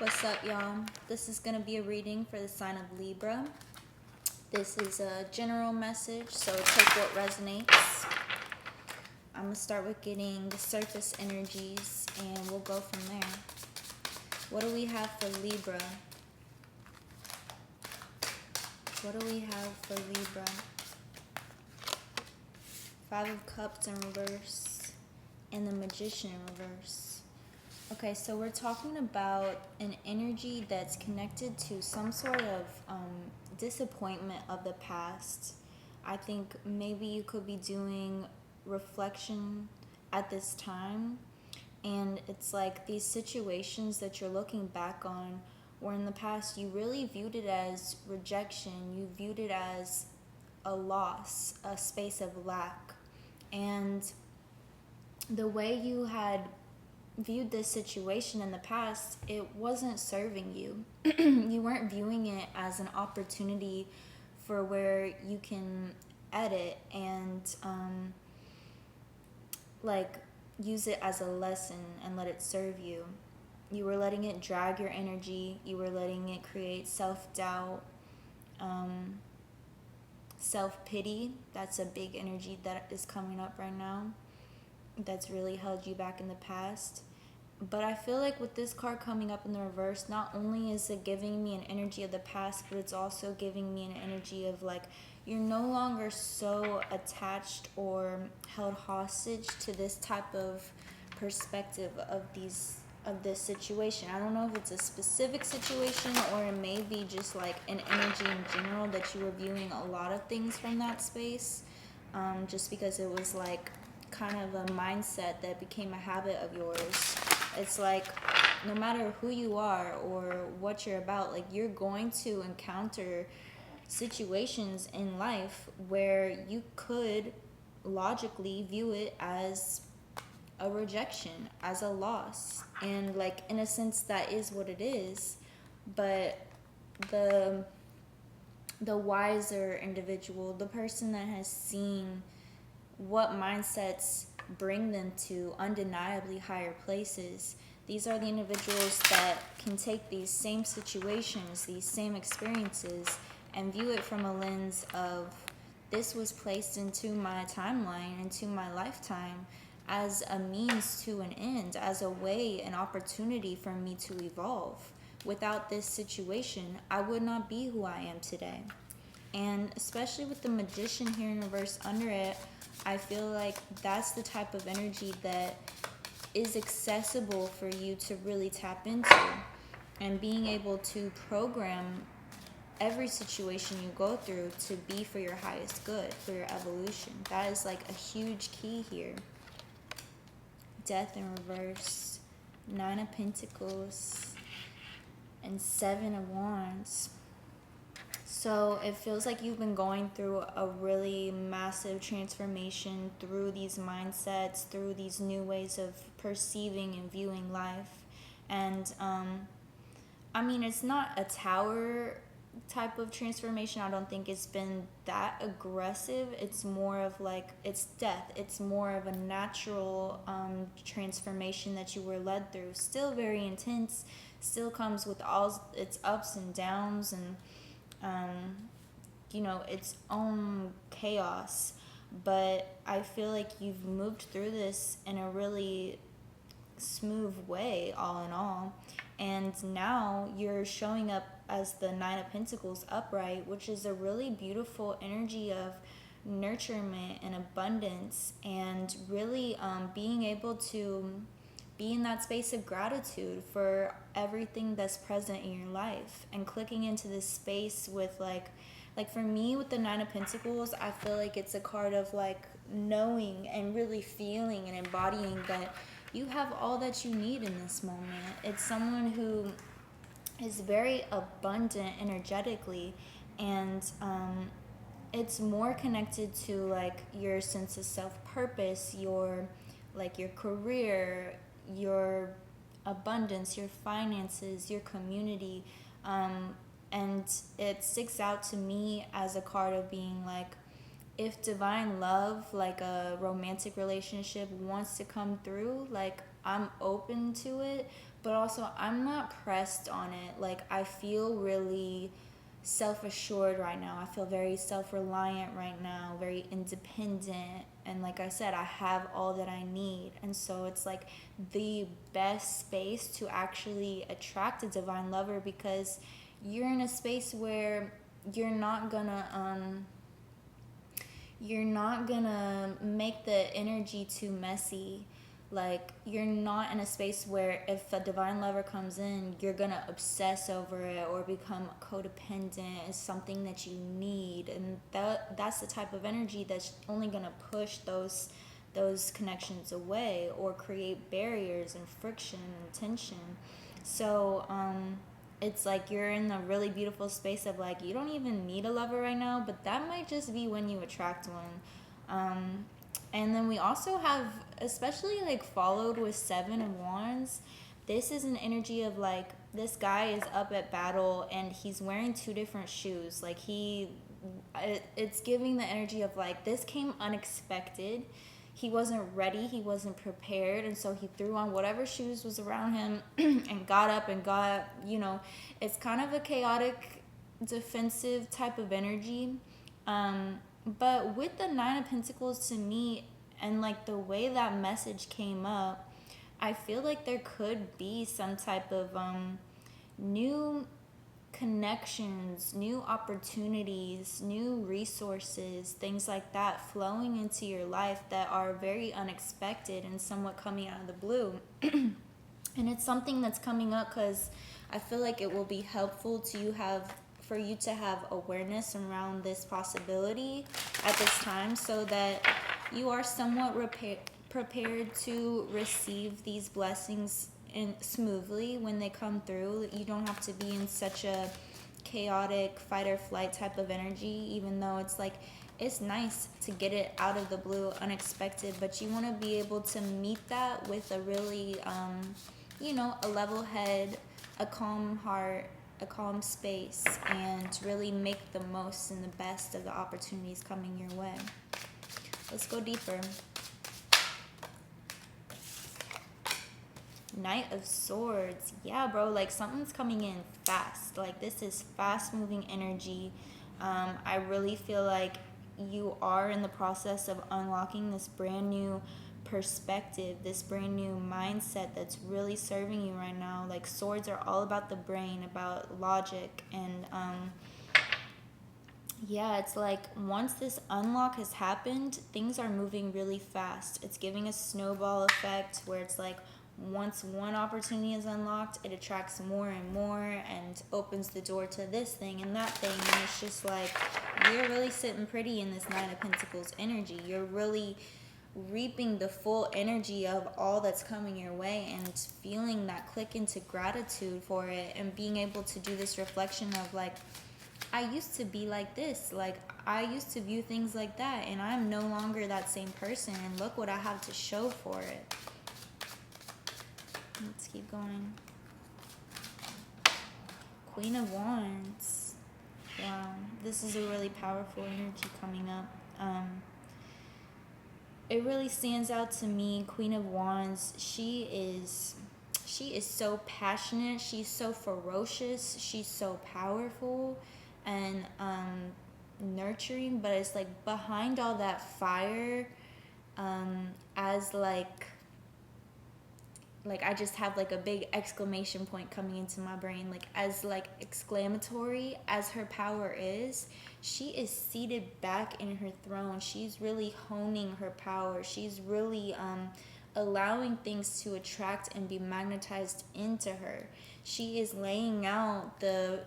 What's up, y'all? This is going to be a reading for the sign of Libra. This is a general message, so take what resonates. I'm going to start with getting the surface energies, and we'll go from there. What do we have for Libra? What do we have for Libra? 5 of Cups in reverse, and the Magician in reverse. Okay, so we're talking about an energy that's connected to some sort of disappointment of the past. I think maybe you could be doing reflection at this time, and it's like these situations that you're looking back on where in the past you really viewed it as rejection, you viewed it as a loss, a space of lack, and the way you had viewed this situation in the past, it wasn't serving you. You weren't viewing it as an opportunity for where you can edit and use it as a lesson and let it serve you. You were letting it drag your energy. You were letting it create self-doubt, self-pity. That's a big energy that is coming up right now that's really held you back in the past. But I feel like with this card coming up in the reverse, not only is it giving me an energy of the past, but it's also giving me an energy of like you're no longer so attached or held hostage to this type of perspective of this situation. I don't know if it's a specific situation or it may be just like an energy in general that you were viewing a lot of things from that space, just because it was like kind of a mindset that became a habit of yours. It's like no matter who you are or what you're about, like you're going to encounter situations in life where you could logically view it as a rejection, as a loss, and like in a sense that is what it is. But the wiser individual, the person that has seen what mindsets bring them to undeniably higher places, these are the individuals that can take these same situations, these same experiences, and view it from a lens of this was placed into my timeline, into my lifetime, as a means to an end, as a way, an opportunity for me to evolve. Without this situation, I would not be who I am today. And especially with the Magician here in reverse under it, I feel like that's the type of energy that is accessible for you to really tap into, and being able to program every situation you go through to be for your highest good, for your evolution. That is like a huge key here. Death in reverse, 9 of Pentacles, and 7 of Wands. So it feels like you've been going through a really massive transformation through these mindsets, through these new ways of perceiving and viewing life. And I mean, it's not a tower type of transformation. I don't think it's been that aggressive. It's more of like, it's death. It's more of a natural transformation that you were led through. Still very intense, still comes with all its ups and downs and its own chaos. But I feel like you've moved through this in a really smooth way, all in all. And now you're showing up as the 9 of Pentacles upright, which is a really beautiful energy of nurturement and abundance, and really being able to be in that space of gratitude for everything that's present in your life, and clicking into this space with like for me with the 9 of Pentacles, I feel like it's a card of like knowing and really feeling and embodying that you have all that you need in this moment. It's someone who is very abundant energetically, and it's more connected to like your sense of self-purpose, your career, your abundance, your finances, your community, and it sticks out to me as a card of being like, if divine love, like a romantic relationship, wants to come through, like I'm open to it, but also I'm not pressed on it. Like, I feel really self-assured right now. I feel very self-reliant right now, very independent, and like I said, I have all that I need. And so it's like the best space to actually attract a divine lover, because you're in a space where you're not gonna make the energy too messy. Like, you're not in a space where if a divine lover comes in, you're gonna obsess over it or become codependent. It's something that you need, and that's the type of energy that's only gonna push those connections away or create barriers and friction and tension. So it's like you're in a really beautiful space of like, you don't even need a lover right now, but that might just be when you attract one. And then we also have, especially like followed with Seven of Wands, this is an energy of like, this guy is up at battle and he's wearing two different shoes. Like, it's giving the energy of like, this came unexpected. He wasn't ready, he wasn't prepared, and so he threw on whatever shoes was around him and got up and got, it's kind of a chaotic, defensive type of energy. But with the Nine of Pentacles, to me, and like the way that message came up, I feel like there could be some type of new connections, new opportunities, new resources, things like that flowing into your life that are very unexpected and somewhat coming out of the blue. And it's something that's coming up because I feel like it will be helpful for you to have awareness around this possibility at this time, so that you are somewhat prepared to receive these blessings smoothly when they come through. You don't have to be in such a chaotic fight or flight type of energy, even though it's like, it's nice to get it out of the blue, unexpected, but you want to be able to meet that with a really a level head, a calm heart, a calm space, and really make the most and the best of the opportunities coming your way. Let's go deeper. Knight of Swords. Yeah, bro, like something's coming in fast. Like, this is fast moving energy. I really feel like you are in the process of unlocking this brand new perspective, this brand new mindset that's really serving you right now. Like, swords are all about the brain, about logic, and yeah, it's like once this unlock has happened, things are moving really fast. It's giving a snowball effect where it's like, once one opportunity is unlocked, it attracts more and more and opens the door to this thing and that thing. And it's just like, you're really sitting pretty in this Nine of Pentacles energy. You're really reaping the full energy of all that's coming your way and feeling that click into gratitude for it, and being able to do this reflection of like, I used to be like this, like I used to view things like that, and I'm no longer that same person, and look what I have to show for it. Let's keep going. Queen of Wands. Wow, this is a really powerful energy coming up. It really stands out to me. Queen of Wands, she is so passionate, she's so ferocious, she's so powerful and nurturing, but it's like behind all that fire, as like I just have like a big exclamation point coming into my brain, like as like exclamatory as her power is, she is seated back in her throne. She's really honing her power. She's really allowing things to attract and be magnetized into her. She is laying out the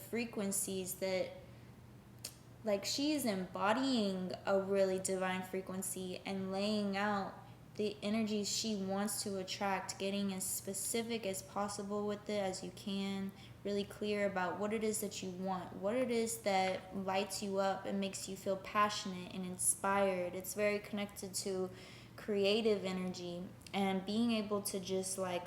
frequencies that, like, she is embodying a really divine frequency and laying out the energies she wants to attract, getting as specific as possible with it as you can, really clear about what it is that you want, what it is that lights you up and makes you feel passionate and inspired. It's very connected to creative energy, and being able to just like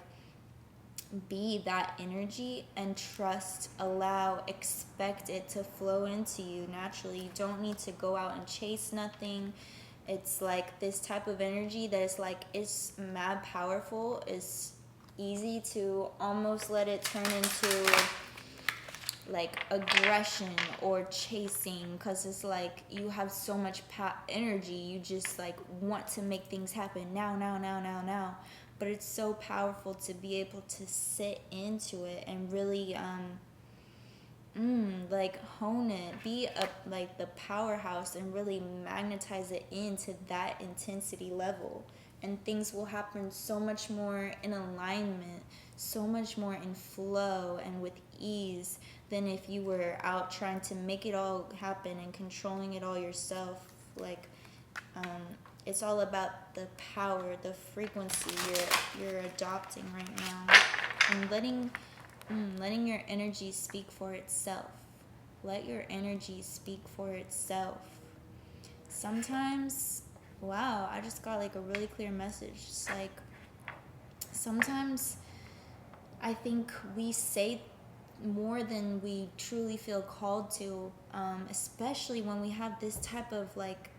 be that energy and trust, allow, expect it to flow into you naturally. You don't need to go out and chase nothing. It's like this type of energy that is like, it's mad powerful. It's easy to almost let it turn into like aggression or chasing, because it's like you have so much energy, you just like want to make things happen now. But it's so powerful to be able to sit into it and really like hone it, be a like the powerhouse, and really magnetize it into that intensity level, and things will happen so much more in alignment, so much more in flow and with ease than if you were out trying to make it all happen and controlling it all yourself. Like it's all about the power, the frequency you're adopting right now, and letting your energy speak for itself. Let your energy speak for itself. Sometimes, wow, I just got like a really clear message. It's like, sometimes I think we say more than we truly feel called to, especially when we have this type of like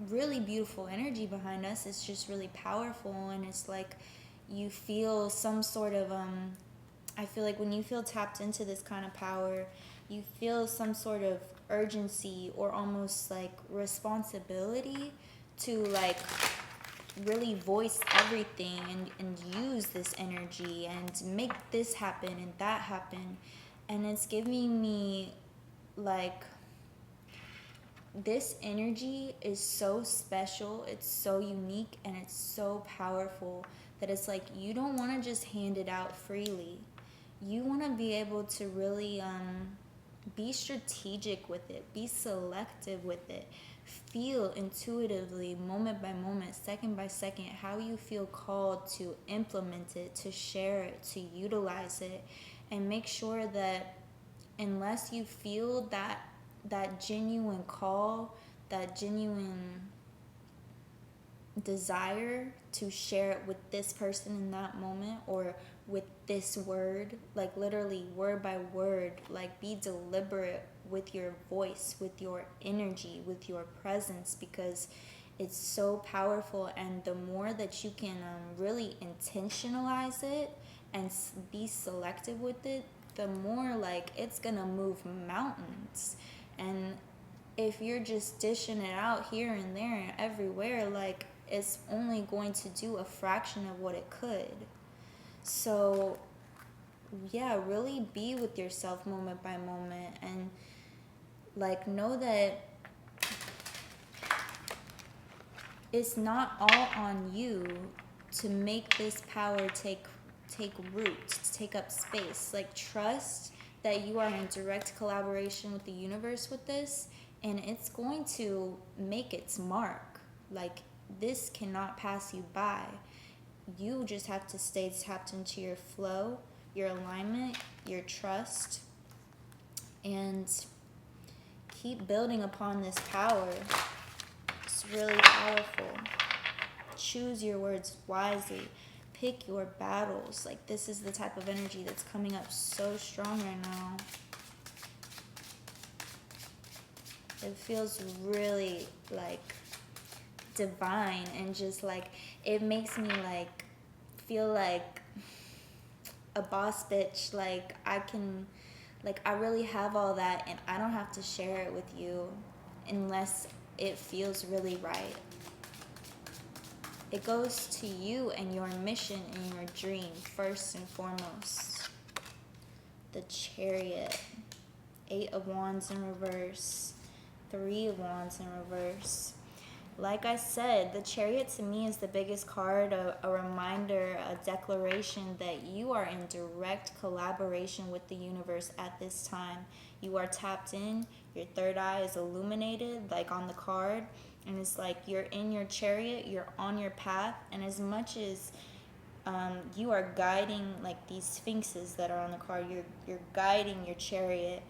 really beautiful energy behind us. It's just really powerful, and it's like you feel some sort of I feel like when you feel tapped into this kind of power, you feel some sort of urgency or almost like responsibility to like really voice everything, and use this energy and make this happen and that happen. And it's giving me like, this energy is so special, it's so unique, and it's so powerful that it's like you don't want to just hand it out freely. You want to be able to really be strategic with it, be selective with it, feel intuitively, moment by moment, second by second, how you feel called to implement it, to share it, to utilize it, and make sure that unless you feel that genuine call, that genuine desire to share it with this person in that moment, or with this word, like literally word by word, like be deliberate with your voice, with your energy, with your presence, because it's so powerful. And the more that you can really intentionalize it and be selective with it, the more like it's gonna move mountains. And if you're just dishing it out here and there and everywhere, like it's only going to do a fraction of what it could. So yeah, really be with yourself moment by moment, and like know that it's not all on you to make this power take root, to take up space. Like trust that you are in direct collaboration with the universe with this, and it's going to make its mark. Like this cannot pass you by. You just have to stay tapped into your flow, your alignment, your trust, and keep building upon this power. It's really powerful. Choose your words wisely. Pick your battles. Like this is the type of energy that's coming up so strong right now. It feels really like divine, and just like it makes me like feel like a boss bitch. Like I really have all that, and I don't have to share it with you unless it feels really right. It goes to you and your mission and your dream first and foremost. The Chariot, 8 of Wands in reverse, 3 of Wands in reverse. Like I said, the Chariot to me is the biggest card, a reminder, a declaration that you are in direct collaboration with the universe at this time. You are tapped in, your third eye is illuminated, like on the card, and it's like you're in your chariot, you're on your path, and as much as you are guiding like these sphinxes that are on the card, you're guiding your chariot,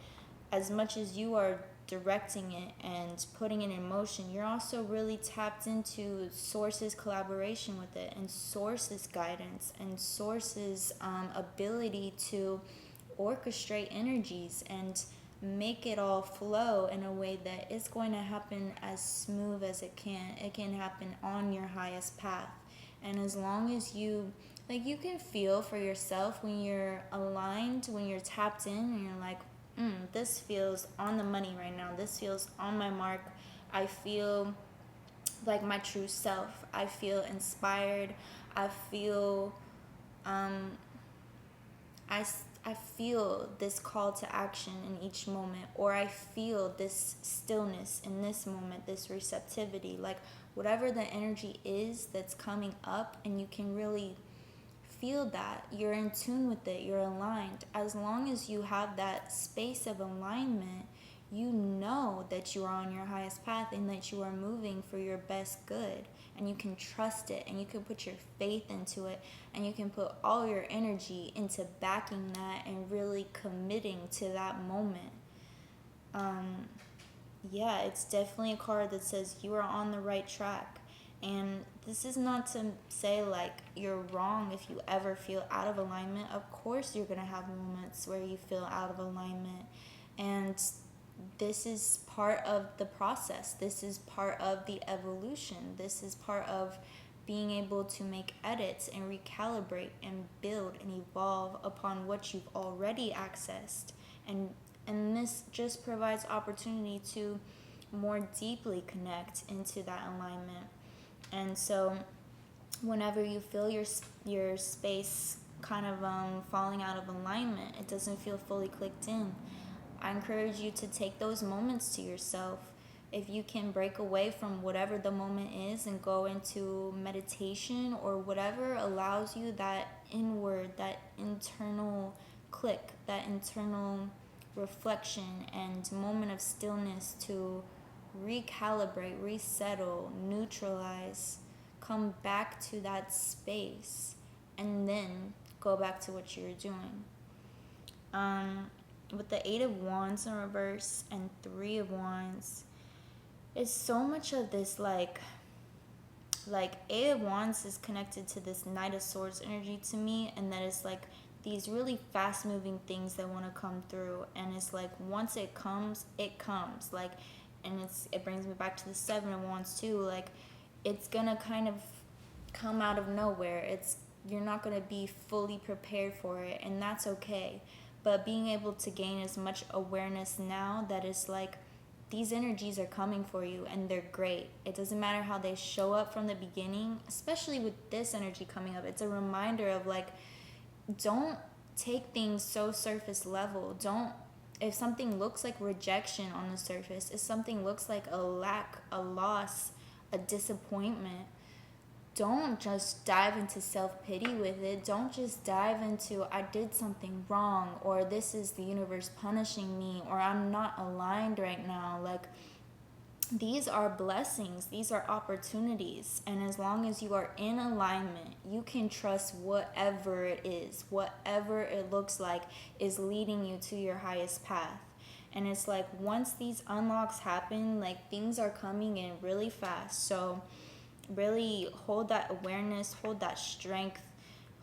as much as you are directing it and putting it in motion, you're also really tapped into Source's collaboration with it, and Source's guidance, and Source's ability to orchestrate energies and make it all flow in a way that it's going to happen as smooth as it can. It can happen on your highest path. And as long as you, like, you can feel for yourself when you're aligned, when you're tapped in, and you're like, this feels on the money right now. This feels on my mark. I feel like my true self. I feel inspired. I feel, I feel this call to action in each moment, or I feel this stillness in this moment, this receptivity, like whatever the energy is that's coming up, and you can really feel that you're in tune with it, you're aligned. As long as you have that space of alignment, you know that you are on your highest path and that you are moving for your best good, and you can trust it, and you can put your faith into it, and you can put all your energy into backing that and really committing to that moment. Yeah, it's definitely a card that says you are on the right track. And this is not to say like you're wrong if you ever feel out of alignment. Of course you're going to have moments where you feel out of alignment, and this is part of the process. This is part of the evolution. This is part of being able to make edits and recalibrate and build and evolve upon what you've already accessed. And this just provides opportunity to more deeply connect into that alignment. And so whenever you feel your space kind of falling out of alignment, it doesn't feel fully clicked in, I encourage you to take those moments to yourself. If you can break away from whatever the moment is and go into meditation or whatever allows you that inward, that internal click, that internal reflection and moment of stillness to recalibrate, resettle, neutralize, come back to that space, and then go back to what you're doing. With the 8 of Wands in reverse and 3 of Wands, it's so much of this like 8 of Wands is connected to this Knight of Swords energy to me, and that is like these really fast moving things that want to come through, and it's like once it comes like, and it brings me back to the 7 of Wands too. Like it's gonna kind of come out of nowhere. You're not gonna be fully prepared for it, and that's okay. But being able to gain as much awareness now that it's like these energies are coming for you and they're great. It doesn't matter how they show up from the beginning, especially with this energy coming up. It's a reminder of like, don't take things so surface level. If something looks like rejection on the surface, if something looks like a lack, a loss, a disappointment, don't just dive into self-pity with it. Don't just dive into I did something wrong, or this is the universe punishing me, or I'm not aligned right now. Like, these are blessings, these are opportunities, and as long as you are in alignment, you can trust whatever it is, whatever it looks like is leading you to your highest path. And it's like once these unlocks happen, like things are coming in really fast. So really hold that awareness, hold that strength,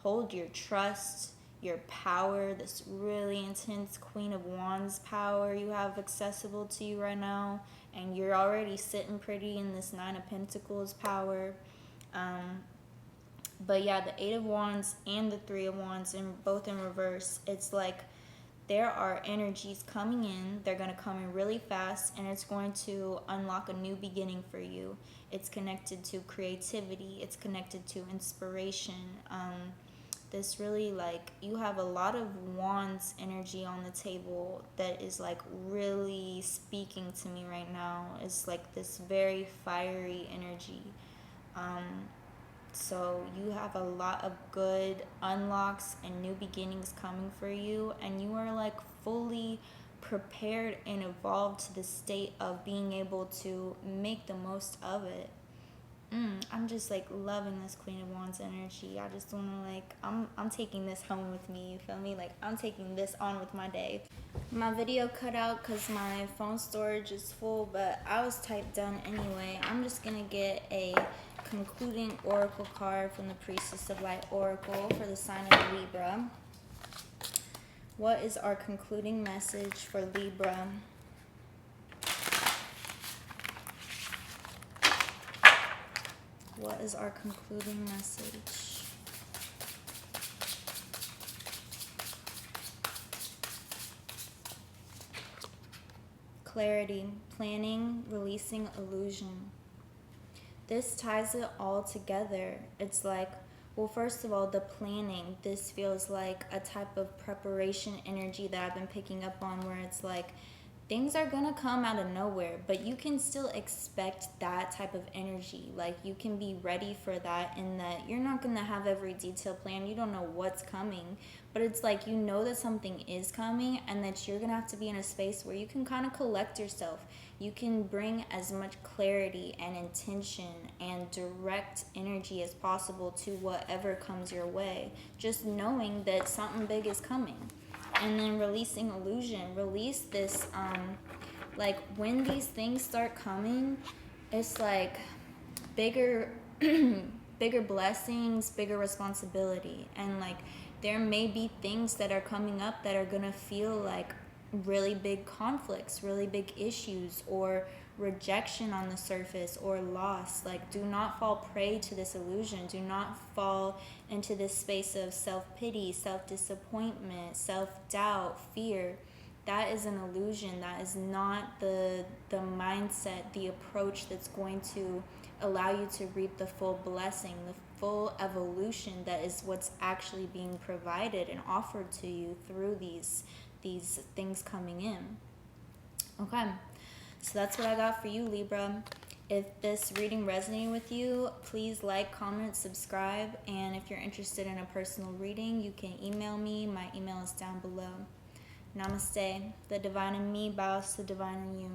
hold your trust, your power, this really intense Queen of Wands power you have accessible to you right now. And you're already sitting pretty in this 9 of Pentacles power. But yeah, the 8 of Wands and the 3 of Wands, both in reverse, it's like there are energies coming in. They're going to come in really fast, and it's going to unlock a new beginning for you. It's connected to creativity. It's connected to inspiration. This really, like, you have a lot of Wands energy on the table that is like really speaking to me right now. It's like this very fiery energy. So you have a lot of good unlocks and new beginnings coming for you, and you are like fully prepared and evolved to the state of being able to make the most of it. I'm just like loving this Queen of Wands energy. I just want to like, I'm taking this home with me, you feel me? Like I'm taking this on with my day. My video cut out because my phone storage is full, but I was typed done anyway. I'm just going to get a concluding oracle card from the Priestess of Light Oracle for the sign of Libra. What is our concluding message for Libra? What is our concluding message? Clarity, planning, releasing illusion. This ties it all together. It's like, well, first of all, the planning. This feels like a type of preparation energy that I've been picking up on, where it's like things are gonna come out of nowhere, but you can still expect that type of energy. Like, you can be ready for that, in that you're not gonna have every detail planned. You don't know what's coming, but it's like, you know that something is coming, and that you're gonna have to be in a space where you can kind of collect yourself. You can bring as much clarity and intention and direct energy as possible to whatever comes your way, just knowing that something big is coming. And then releasing illusion. Release this, like, when these things start coming, it's like bigger bigger blessings, bigger responsibility. And like, there may be things that are coming up that are gonna feel like really big conflicts, really big issues, or rejection on the surface, or loss. Like, do not fall prey to this illusion. Do not fall into this space of self-pity, self-disappointment, self-doubt, fear. That is an illusion. That is not the mindset, the approach that's going to allow you to reap the full blessing, the full evolution that is what's actually being provided and offered to you through these things coming in. Okay, so that's what I got for you, Libra. If this reading resonated with you, please like, comment, subscribe, and if you're interested in a personal reading, you can email me. My email is down below. Namaste. The divine in me bows to the divine in you.